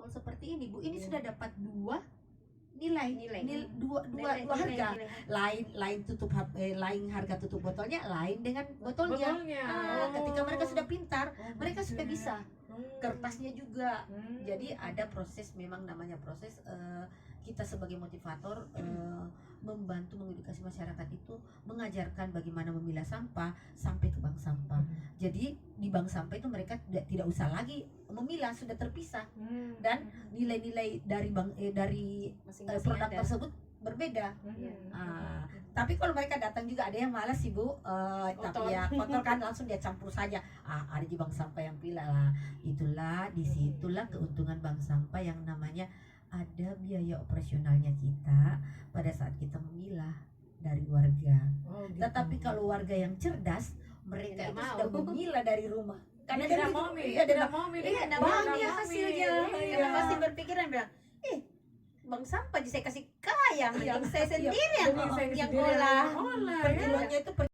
awal seperti ini Bu, ini sudah dapat dua dua harga. Lain lain harga tutup botolnya, lain dengan botolnya. Ketika mereka sudah pintar, mereka sudah bisa. Kertasnya juga. Jadi ada proses, memang namanya proses. Kita sebagai motivator membantu mengedukasi masyarakat itu, mengajarkan bagaimana memilah sampah sampai ke bank sampah. Jadi di bank sampah itu mereka tidak usah lagi memilah, sudah terpisah. Dan nilai-nilai dari dari produk tersebut berbeda. Tapi kalau mereka datang juga ada yang malas sih Bu, tapi ya kotor kan, langsung dia campur saja. Ada di bank sampah yang pilih lah. Itulah disitulah keuntungan bank sampah, yang namanya ada biaya operasionalnya kita pada saat kita memilah dari warga. Tetapi kalau warga yang cerdas, mereka itu sudah memilah dari rumah. Karena dia tidak mau bahagia hasilnya. Karena pasti berpikiran bilang, bang sampah saya kasih kayang, yang saya sendiri yang olah. Per kilonya itu